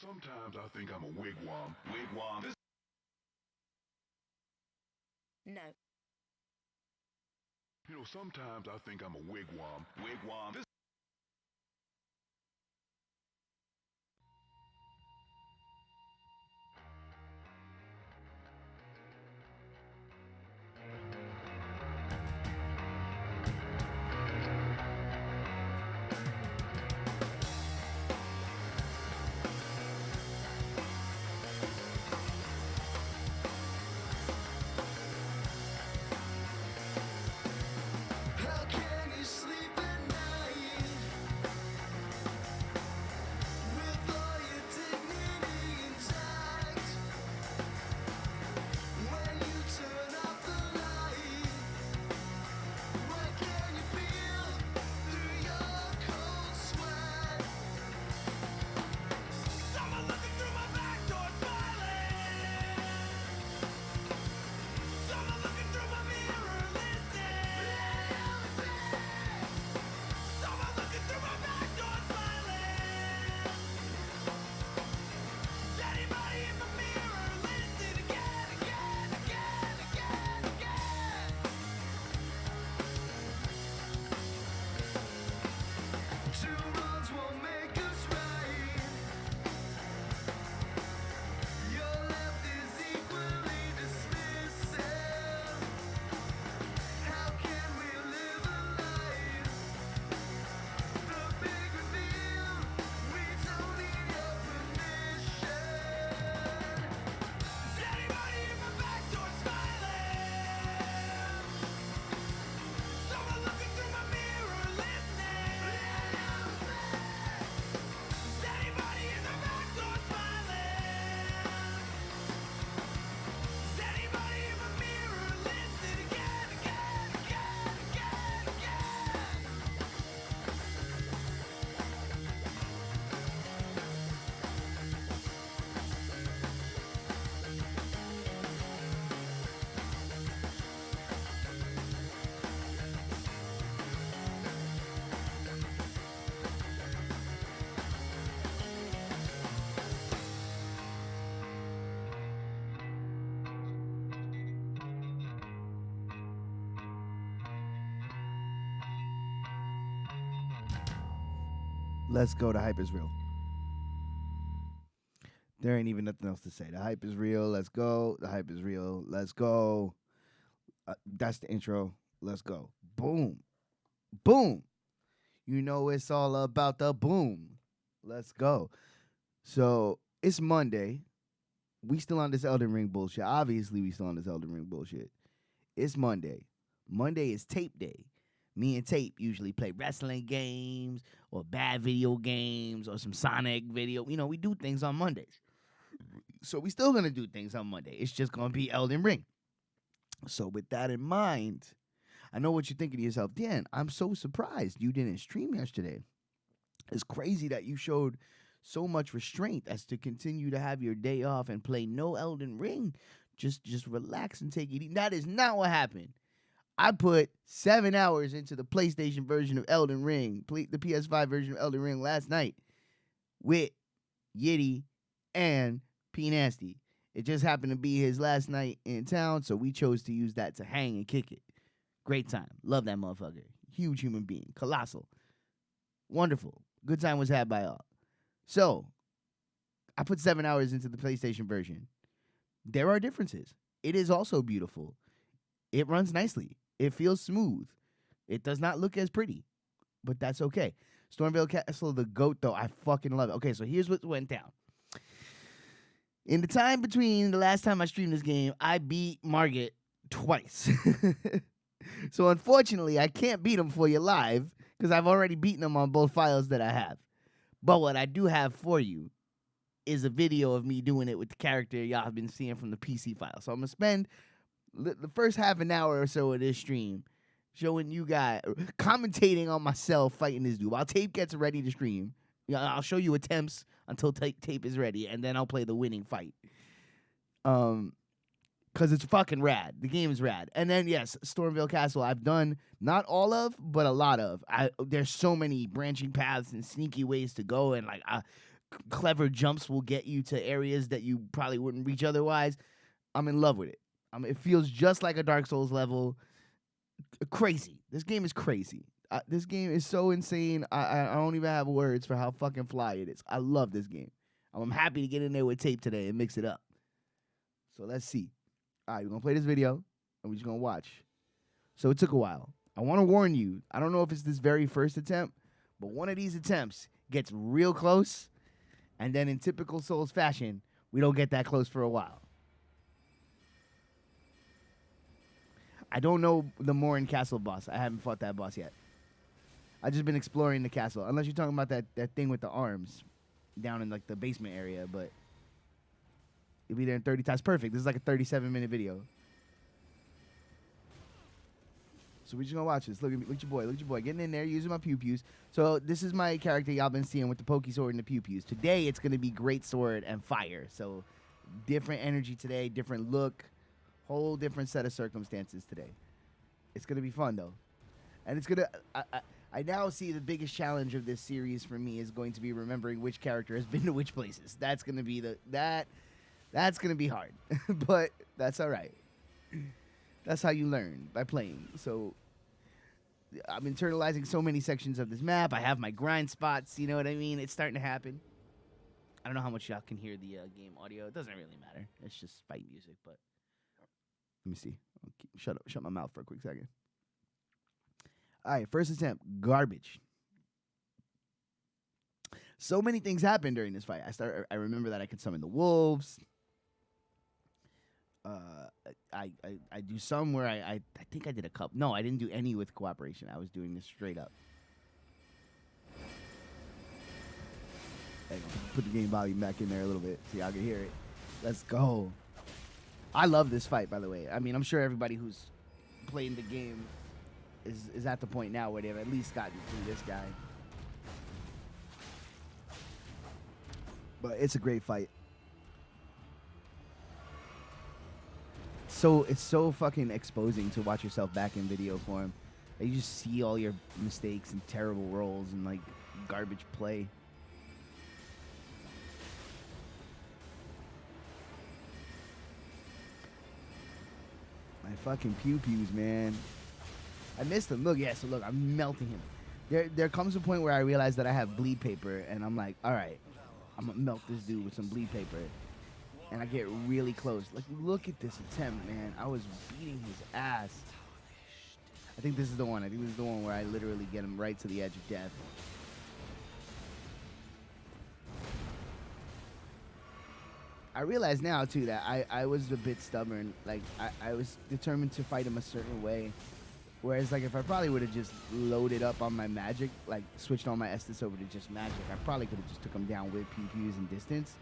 sometimes I think I'm a wigwam. Wigwam. No. Sometimes I think I'm a wigwam. Wigwam. How can you sleep at night with all your dignity intact? When you turn off the light, what can you feel through your cold sweat? Someone looking through my back door smiling. Someone looking through my mirror listening. Someone looking through my back door smiling. Is anybody in the mirror listening again, again, again, again, again? Two wrongs won't make us right. Your left is equally dismissive. How can we live a life? The big reveal, we don't need your permission. Is anybody in my back door smiling? Someone looking through my mirror listening. Is anybody in the back door smiling? Is anybody in my mirror listening again, again, again, again, again? Let's go. The hype is real. There ain't even nothing else to say. The hype is real. Let's go. The hype is real. Let's go. That's the intro. Let's go. Boom. Boom. You know it's all about the boom. Let's go. So it's Monday. We still on this Elden Ring bullshit. Obviously, we still on this Elden Ring bullshit. It's Monday. Monday is tape day. Me and Tape usually play wrestling games or bad video games or some Sonic video. You know, we do things on Mondays. So we still gonna do things on Monday. It's just gonna be Elden Ring. So with that in mind, I know what you're thinking to yourself. Dan, I'm so surprised you didn't stream yesterday. It's crazy that you showed so much restraint as to continue to have your day off and play no Elden Ring. Just relax and take it easy. That is not what happened. I put 7 hours into the PlayStation version of Elden Ring, the PS5 version of Elden Ring last night with Yitty and P Nasty. It just happened to be his last night in town, so we chose to use that to hang and kick it. Great time. Love that motherfucker. Huge human being. Colossal. Wonderful. Good time was had by all. So, I put 7 hours into the PlayStation version. There are differences. It is also beautiful. It runs nicely. It feels smooth. It does not look as pretty, but that's okay. Stormvale Castle, the GOAT, though, I fucking love it. Okay, so here's what went down. In the time between the last time I streamed this game, I beat Margit twice. So unfortunately, I can't beat him for you live because I've already beaten him on both files that I have. But what I do have for you is a video of me doing it with the character y'all have been seeing from the PC file. So I'm going to spend the first half an hour or so of this stream showing you guys, commentating on myself fighting this dude. While Tape gets ready to stream, I'll show you attempts until Tape is ready, and then I'll play the winning fight. Because it's fucking rad. The game is rad. And then, yes, Stormvale Castle, I've done not all of, but a lot of. There's so many branching paths and sneaky ways to go, and clever jumps will get you to areas that you probably wouldn't reach otherwise. I'm in love with it. It feels just like a Dark Souls level. Crazy. This game is crazy. This game is so insane. I don't even have words for how fucking fly it is. I love this game. I'm happy to get in there with tape today and mix it up. So let's see. All right, we're going to play this video, and we're just going to watch. So it took a while. I want to warn you. I don't know if it's this very first attempt, but one of these attempts gets real close, and then in typical Souls fashion, we don't get that close for a while. I don't know the Morin Castle boss. I haven't fought that boss yet. I've just been exploring the castle. Unless you're talking about that thing with the arms down in like the basement area, but you'll be there in 30 times. Perfect. This is like a 37-minute video. So we're just gonna watch this. Look at me. Look at your boy. Look at your boy. Getting in there, using my pew-pews. So this is my character y'all been seeing with the pokey sword and the pew-pews. Today it's gonna be great sword and fire. So different energy today, different look. Whole different set of circumstances today. It's gonna be fun though, and it's gonna. I now see the biggest challenge of this series for me is going to be remembering which character has been to which places. That's gonna be that's gonna be hard, but that's all right. That's how you learn, by playing. So I'm internalizing so many sections of this map. I have my grind spots. You know what I mean? It's starting to happen. I don't know how much y'all can hear the game audio. It doesn't really matter. It's just fight music, but. Let me see. Shut my mouth for a quick second. All right, first attempt, garbage. So many things happened during this fight. I remember that I could summon the wolves. I do some where I think I did a couple. No, I didn't do any with cooperation. I was doing this straight up. Hang on, put the game volume back in there a little bit so y'all can hear it. Let's go. I love this fight, by the way. I mean, I'm sure everybody who's playing the game is at the point now where they've at least gotten through this guy. But it's a great fight. So it's so fucking exposing to watch yourself back in video form. Like, you just see all your mistakes and terrible rolls and like garbage play. My fucking pew-pews, man. I missed him. Look, yeah, so look, I'm melting him. There comes a point where I realize that I have bleed paper, and I'm like, all right, I'm going to melt this dude with some bleed paper. And I get really close. Like, look at this attempt, man. I was beating his ass. I think this is the one. I think this is the one where I literally get him right to the edge of death. I realize now, too, that I was a bit stubborn. Like, I was determined to fight him a certain way. Whereas, like, if I probably would have just loaded up on my magic, like, switched all my Estus over to just magic, I probably could have just took him down with pew-pews and distance.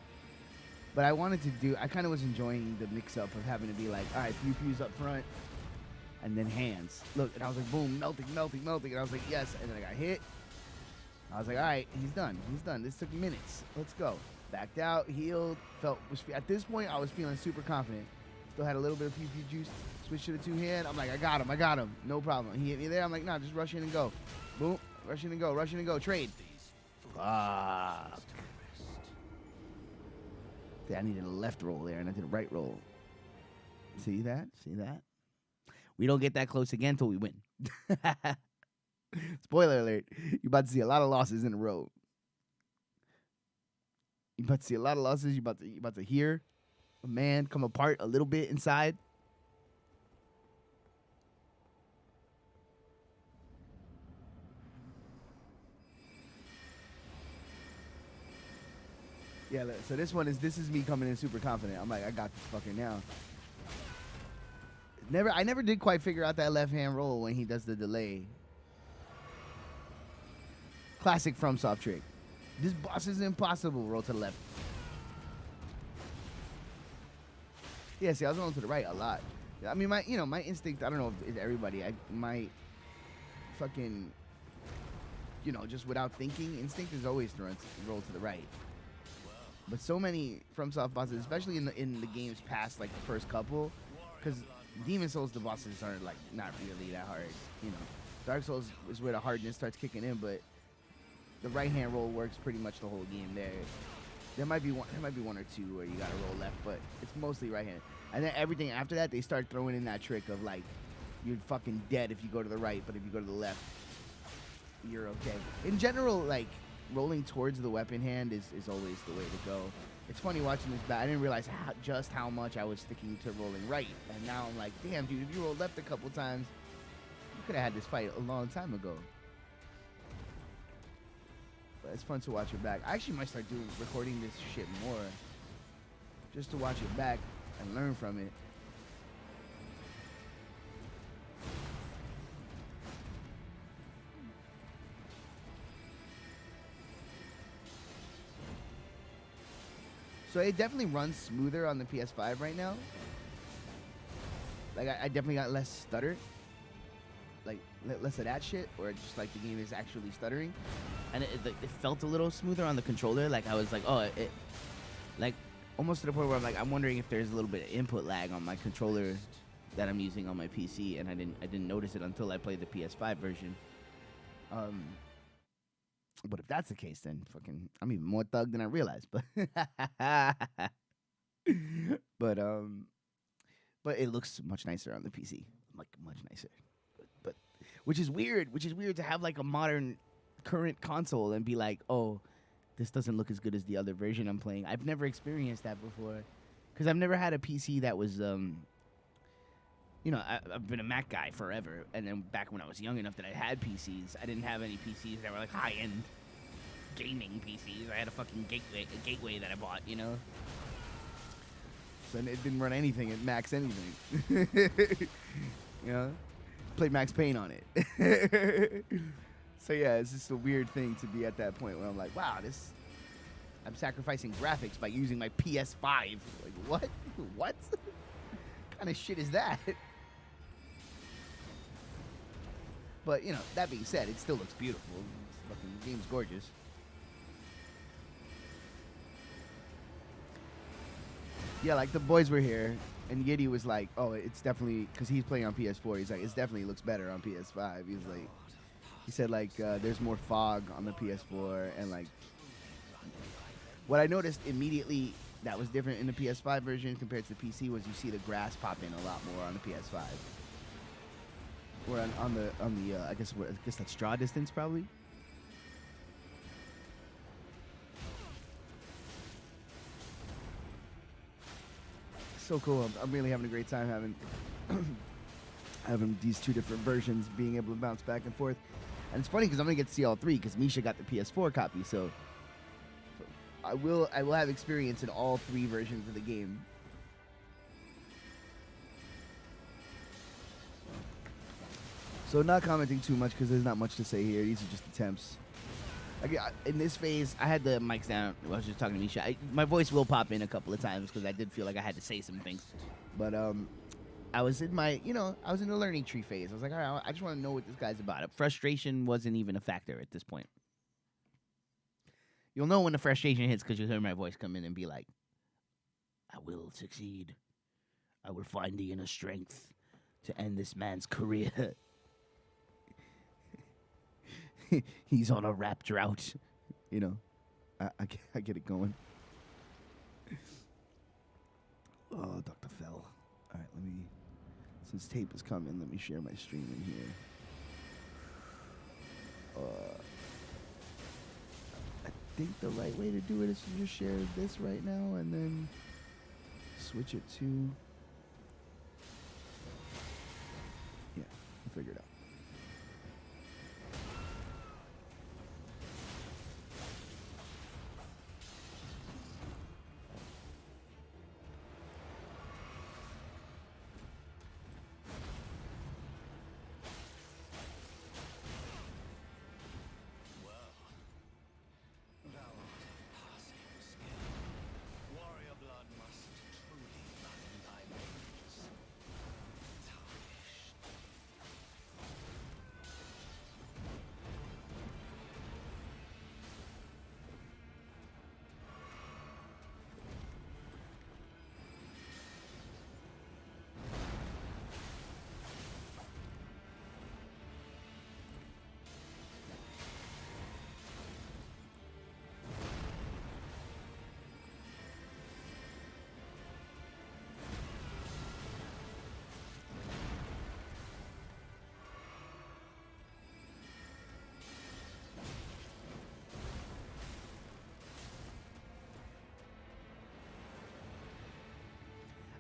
But I wanted to do, I kind of was enjoying the mix-up of having to be like, all right, pew-pews up front, and then hands. Look, and I was like, boom, melting, melting, melting. And I was like, yes. And then I got hit. I was like, all right, he's done. He's done. This took minutes. Let's go. Backed out, healed, at this point, I was feeling super confident. Still had a little bit of PP juice. Switched to the two-hand. I'm like, I got him. No problem. He hit me there. I'm like, nah, just rush in and go. Boom. Rush in and go. Trade. Fuck. See, I needed a left roll there, and I did a right roll. See that? We don't get that close again until we win. Spoiler alert. You're about to see a lot of losses in a row. You're about to see a lot of losses. You're about to hear a man come apart a little bit inside. Yeah, so this is me coming in super confident. I'm like, I got this fucker now. I never did quite figure out that left-hand roll when he does the delay. Classic FromSoft trick. This boss is impossible. Roll to the left. Yeah, see, I was rolling to the right a lot. I mean, my instinct, I don't know if it's everybody. My fucking, just without thinking, instinct is always to roll to the right. But so many FromSoft bosses, especially in the games past, like the first couple, because Demon Souls, the bosses are like not really that hard. Dark Souls is where the hardness starts kicking in, but the right-hand roll works pretty much the whole game there. There might be one or two where you gotta roll left, but it's mostly right hand. And then everything after that, they start throwing in that trick of like, you're fucking dead if you go to the right, but if you go to the left, you're okay. In general, like rolling towards the weapon hand is always the way to go. It's funny watching this back. I didn't realize just how much I was sticking to rolling right, and now I'm like, damn, dude, if you rolled left a couple times, you could have had this fight a long time ago. But it's fun to watch it back. I actually might start recording this shit more, just to watch it back and learn from it. So it definitely runs smoother on the PS5 right now. Like I definitely got less stutter, like less of that shit, or just like the game is actually stuttering, and it felt a little smoother on the controller. Like I was like, oh, it like almost to the point where I'm wondering if there's a little bit of input lag on my controller that I'm using on my PC, and I didn't notice it until I played the PS5 version. But if that's the case, then fucking I'm even more thug than I realized. But but it looks much nicer on the PC, like much nicer. But which is weird to have like a modern current console and be like, oh, this doesn't look as good as the other version I'm playing. I've never experienced that before, because I've never had a PC that was you know, I've been a Mac guy forever, and then back when I was young enough that I had PCs, I didn't have any PCs that were like high-end gaming PCs. I had a fucking gateway that I bought, you know? So it didn't run anything at max anything. You know? Played Max Payne on it. So yeah, it's just a weird thing to be at that point where I'm like, wow, I'm sacrificing graphics by using my PS5. Like, what? What kind of shit is that? But, you know, that being said, it still looks beautiful. The game's gorgeous. Yeah, like the boys were here, and Yiddy was like, oh, it's definitely, because he's playing on PS4, he's like, it definitely looks better on PS5. He said, like, there's more fog on the PS4, and, like, what I noticed immediately that was different in the PS5 version compared to the PC was you see the grass pop in a lot more on the PS5. Or on the I guess that's draw distance probably. So cool. I'm really having a great time having these two different versions, being able to bounce back and forth. And it's funny because I'm gonna get to see all three because Misha got the PS4 copy, so I will have experience in all three versions of the game. So not commenting too much because there's not much to say here. These are just attempts. In this phase, I had the mics down. I was just talking to Misha. My voice will pop in a couple of times because I did feel like I had to say some things. But I was in my, I was in the learning tree phase. I was like, all right, I just want to know what this guy's about. Frustration wasn't even a factor at this point. You'll know when the frustration hits because you'll hear my voice come in and be like, I will succeed. I will find the inner strength to end this man's career. He's on a rap drought. I get it going. Oh, Dr. Fell. All right, since tape is coming, let me share my stream in here. I think the right way to do it is to just share this right now and then switch it to... Yeah, I'll figure it out.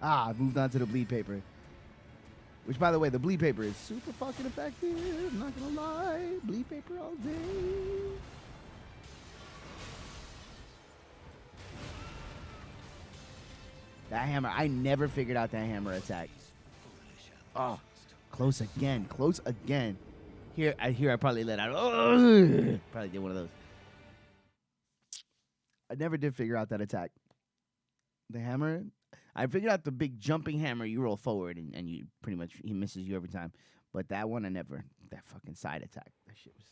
Ah, I've moved on to the bleed paper. Which, by the way, the bleed paper is super fucking effective. I'm not gonna lie. Bleed paper all day. That hammer, I never figured out that hammer attack. Oh, close again. Close again. Here I probably let out. Probably did one of those. I never did figure out that attack. The hammer, I figured out the big jumping hammer. You roll forward and you pretty much, he misses you every time. But that one, I never. That fucking side attack. That shit was.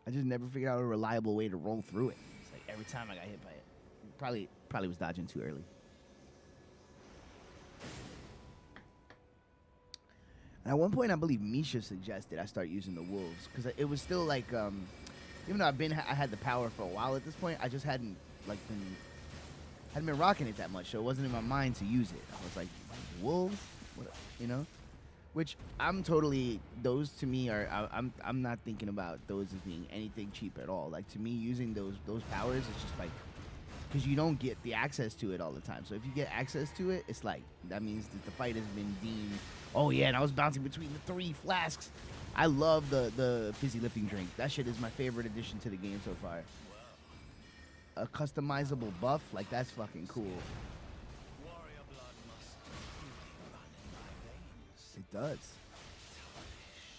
I just never figured out a reliable way to roll through it. It's like every time I got hit by it. Probably was dodging too early. And at one point, I believe Misha suggested I start using the wolves because it was still like, even though I had the power for a while at this point, I just hadn't been rocking it that much, so it wasn't in my mind to use it. I was like, wolves, what, you know? Which I'm totally, those to me are, I'm not thinking about those as being anything cheap at all. Like to me, using those powers, it's just like, because you don't get the access to it all the time. So if you get access to it, it's like, that means that the fight has been deemed, oh yeah, and I was bouncing between the 3 flasks. I love the fizzy lifting drink. That shit is my favorite addition to the game so far. A customizable buff, like that's fucking cool. It does.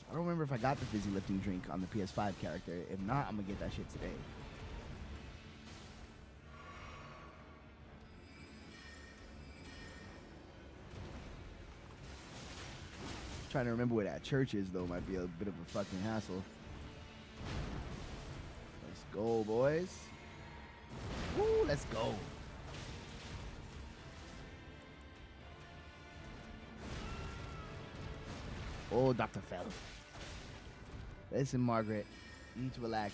I don't remember if I got the fizzy lifting drink on the PS5 character. If not, I'm gonna get that shit today. Trying to remember where that church is, though, might be a bit of a fucking hassle. Let's go, boys. Woo, let's go. Oh, Dr. Fell. Listen, Margaret. You need to relax.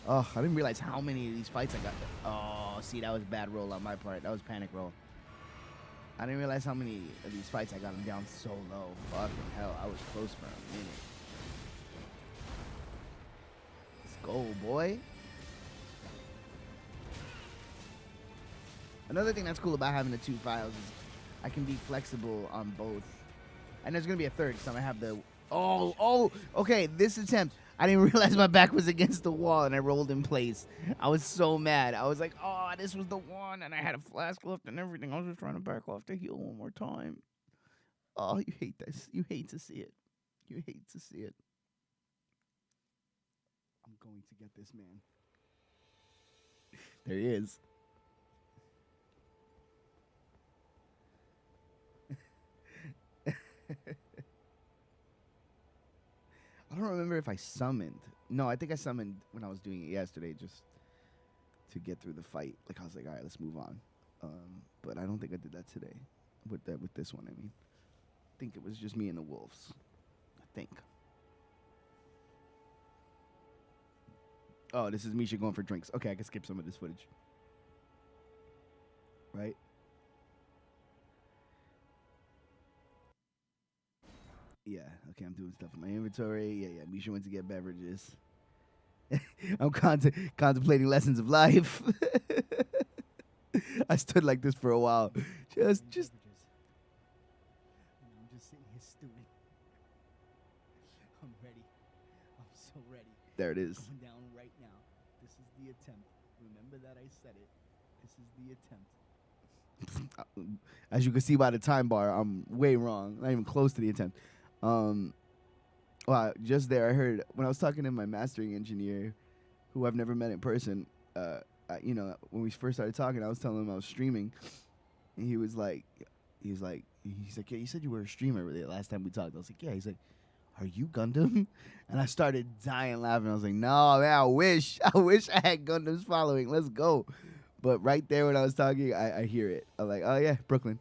Oh, I didn't realize how many of these fights I got. Oh, see, that was a bad roll on my part. That was panic roll. I didn't realize how many of these fights I got him down so low. Fucking hell, I was close for a minute. Let's go, boy. Another thing that's cool about having the 2 files is I can be flexible on both. And there's going to be a third, so I'm going to have the... Oh, okay, this attempt. I didn't realize my back was against the wall, and I rolled in place. I was so mad. I was like, oh, this was the one, and I had a flask left and everything. I was just trying to back off to heal one more time. Oh, you hate this. You hate to see it. You hate to see it. I'm going to get this man. There he is. I don't remember if I summoned. No, I think I summoned when I was doing it yesterday just to get through the fight. Like I was like, all right, let's move on. But I don't think I did that today. With this one, I mean. I think it was just me and the wolves. I think. Oh, this is Misha going for drinks. Okay, I can skip some of this footage. Right? Yeah, okay, I'm doing stuff in my inventory. Yeah, Misha went to get beverages. I'm contemplating lessons of life. I stood like this for a while. Just. I'm just sitting here stewing. I'm ready. I'm so ready. There it is. Going down right now. This is the attempt. Remember that I said it. This is the attempt. As you can see by the time bar, I'm way wrong. Not even close to the attempt. Well, just there, I heard when I was talking to my mastering engineer, who I've never met in person. When we first started talking, I was telling him I was streaming, and he was like, yeah, you said you were a streamer the last time we talked. I was like, yeah. He's like, are you Gundam? And I started dying laughing. I was like, no, man, I wish I had Gundams following. Let's go. But right there when I was talking, I hear it. I'm like, oh yeah, Brooklyn.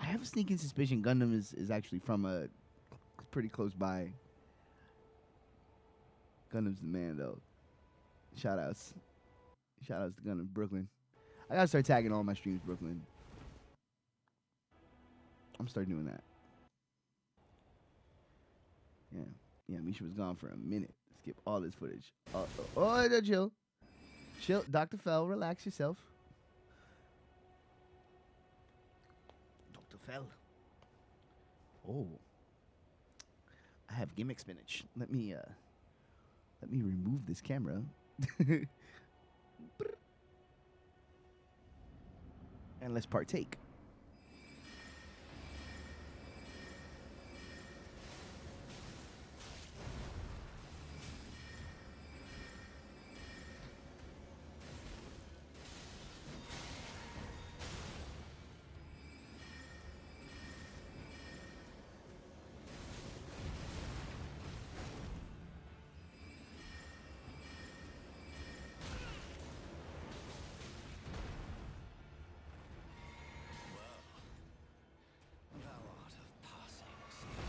I have a sneaking suspicion Gundam is actually from a pretty close by. Gundam's the man, though. Shout outs to Gundam, Brooklyn. I gotta start tagging all my streams, Brooklyn. I'm starting doing that. Yeah, Misha was gone for a minute. Skip all this footage. No, chill. Chill. Dr. Fell, relax yourself. Dr. Fell. Oh. I have gimmick spinach. Let me remove this camera. And let's partake. Thou art of passing skill.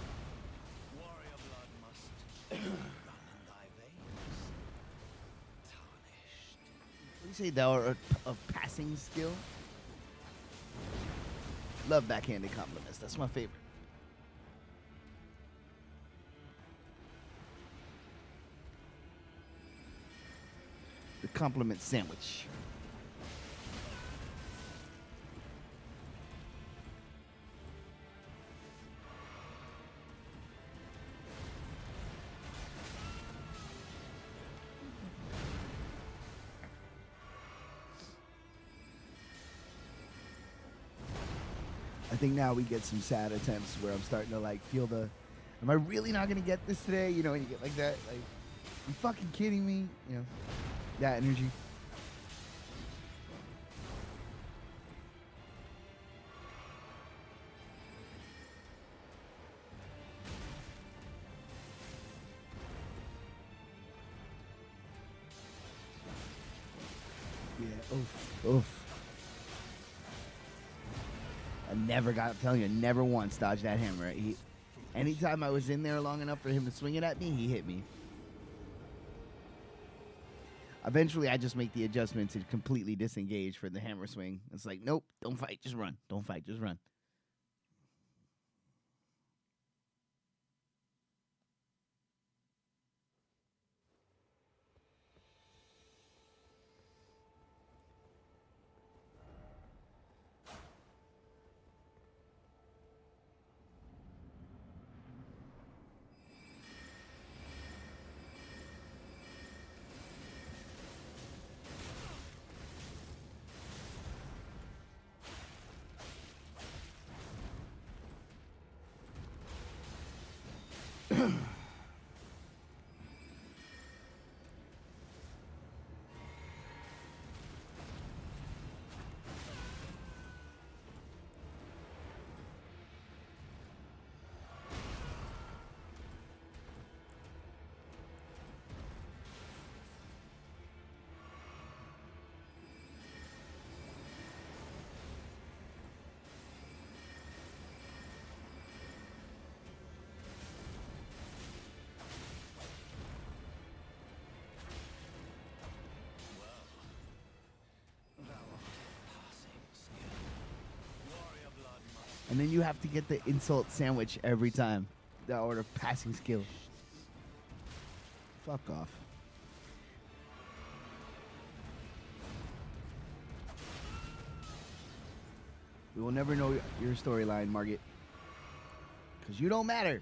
Warrior blood must run in thy veins. Tarnished. What do you say, thou art of passing skill? Love backhanded compliments. That's my favorite. The compliment sandwich. I think now we get some sad attempts where I'm starting to like feel the, am I really not gonna get this today? You know, and you get like that, like, you fucking kidding me? You know, that energy. Yeah, oof. I never got, I'm telling you, I never once dodged that hammer. Anytime I was in there long enough for him to swing it at me, he hit me. Eventually, I just make the adjustment to completely disengage for the hammer swing. It's like, nope, don't fight, just run. Don't fight, just run. And then you have to get the insult sandwich every time. The order of passing skill. Fuck off. We will never know your storyline, Margit. Because you don't matter.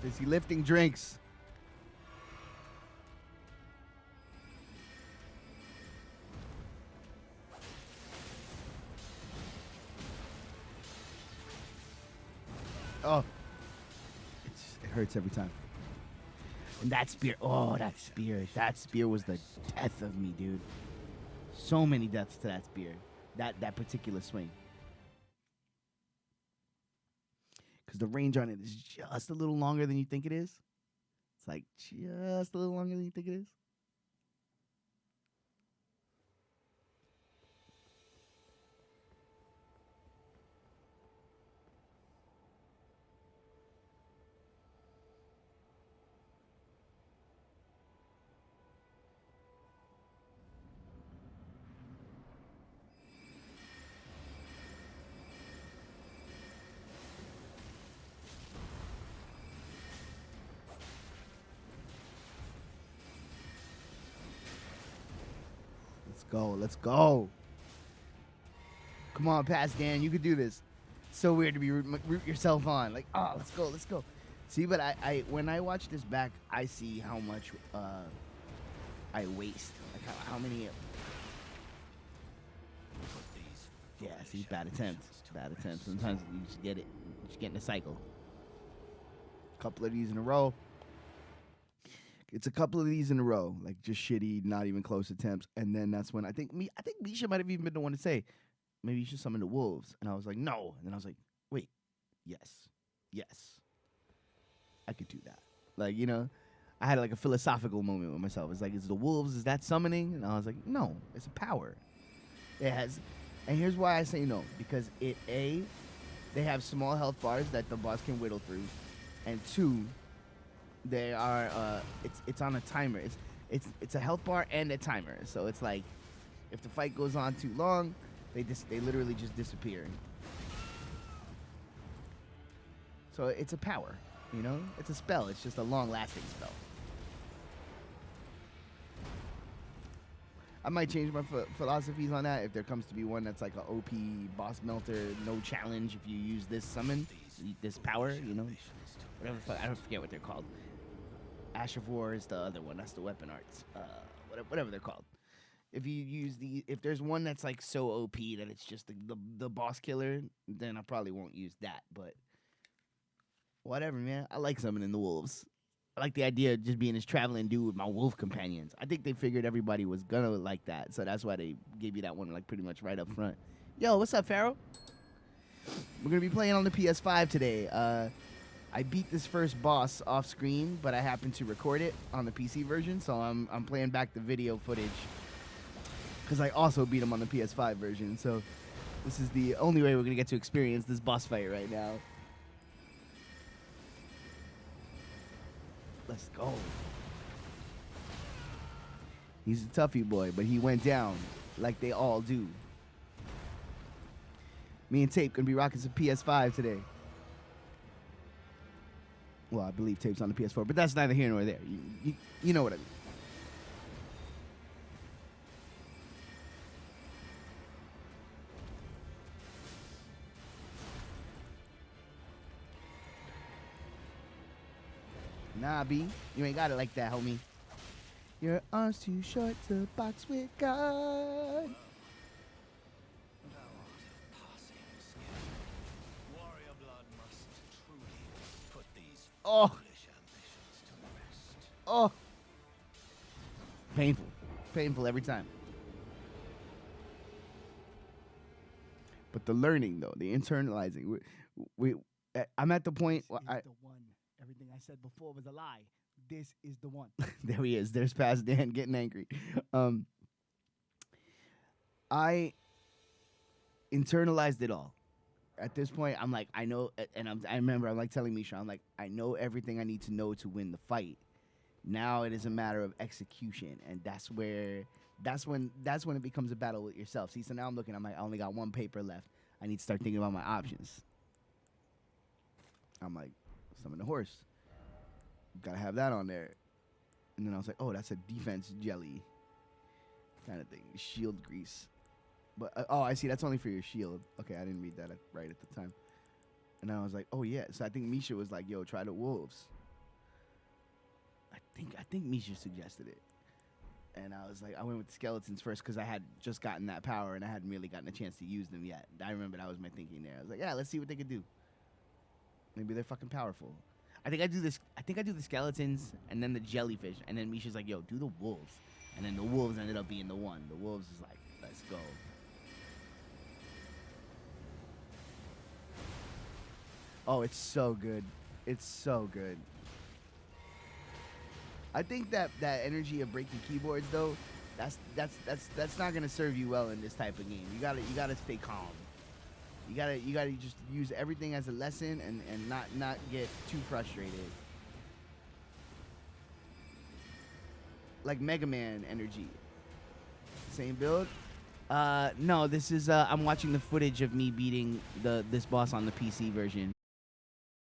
Is he lifting drinks? Oh. It hurts every time. And that spear. Oh, that spear. That spear was the death of me, dude. So many deaths to that spear. That particular swing. Because the range on it is just a little longer than you think it is. It's like just a little longer than you think it is. go. Let's go. Come on, pass Dan. You could do this. So weird to be root yourself on. Like, oh, let's go. Let's go. See, but I when I watch this back, I see how much I waste. Like how many. Yeah, see, bad attempts. Bad attempts. Sometimes you just get it. You just get in a cycle. Couple of these in a row. It's a couple of these in a row, like just shitty, not even close attempts, and then that's when I think Misha might have even been the one to say, maybe you should summon the wolves, and I was like, no, and then I was like, wait, yes, I could do that. Like, you know, I had like a philosophical moment with myself. It's like, is the wolves, is that summoning? And I was like, no, it's a power. It has, and here's why I say no, because they have small health bars that the boss can whittle through, and 2, they are it's on a timer. It's a health bar and a timer. So it's like if the fight goes on too long, they literally just disappear. So it's a power, you know? It's a spell. It's just a long-lasting spell. I might change my philosophies on that if there comes to be one that's like a OP boss melter, no challenge if you use this summon, this power, you know? Whatever, I don't forget what they're called. Ash of War is the other one. That's the weapon arts. Whatever they're called. If you use if there's one that's like so OP that it's just the boss killer, then I probably won't use that. But whatever, man. I like summoning the wolves. I like the idea of just being this traveling dude with my wolf companions. I think they figured everybody was gonna like that, so that's why they gave you that one like pretty much right up front. Yo, what's up, Pharaoh? We're gonna be playing on the PS5 today. I beat this first boss off screen, but I happened to record it on the PC version, so I'm playing back the video footage because I also beat him on the PS5 version. So this is the only way we're gonna get to experience this boss fight right now. Let's go. He's a toughie boy, but he went down like they all do. Me and Tape gonna be rocking some PS5 today. Well, I believe Tape's on the PS4, but that's neither here nor there. You know what I mean. Nah, B, you ain't got it like that, homie. Your arms too short to box with God. Oh. Oh. Painful. Painful every time. But the learning, though, the internalizing. I'm at the point where the one. Everything I said before was a lie. This is the one. There he is. There's Past Dan getting angry. I internalized it all. At this point, I'm like, I know, and I remember I'm like telling Misha, I'm like, I know everything I need to know to win the fight. Now it is a matter of execution, and that's when it becomes a battle with yourself. See, so now I'm looking, I'm like, I only got one paper left. I need to start thinking about my options. I'm like, summon the horse. Gotta have that on there. And then I was like, oh, that's a defense jelly kind of thing. Shield grease. But, oh, I see. That's only for your shield. Okay, I didn't read that right at the time. And I was like, oh, yeah. So I think Misha was like, yo, try the wolves. I think Misha suggested it. And I was like, I went with the skeletons first because I had just gotten that power and I hadn't really gotten a chance to use them yet. I remember that was my thinking there. I was like, yeah, let's see what they could do. Maybe they're fucking powerful. I think I do the skeletons and then the jellyfish. And then Misha's like, yo, do the wolves. And then the wolves ended up being the one. The wolves is like, let's go. Oh, it's so good. It's so good. I think that energy of breaking keyboards though, that's not gonna serve you well in this type of game. You gotta stay calm. You gotta just use everything as a lesson and not get too frustrated. Like Mega Man energy. Same build? No, this is I'm watching the footage of me beating this boss on the PC version.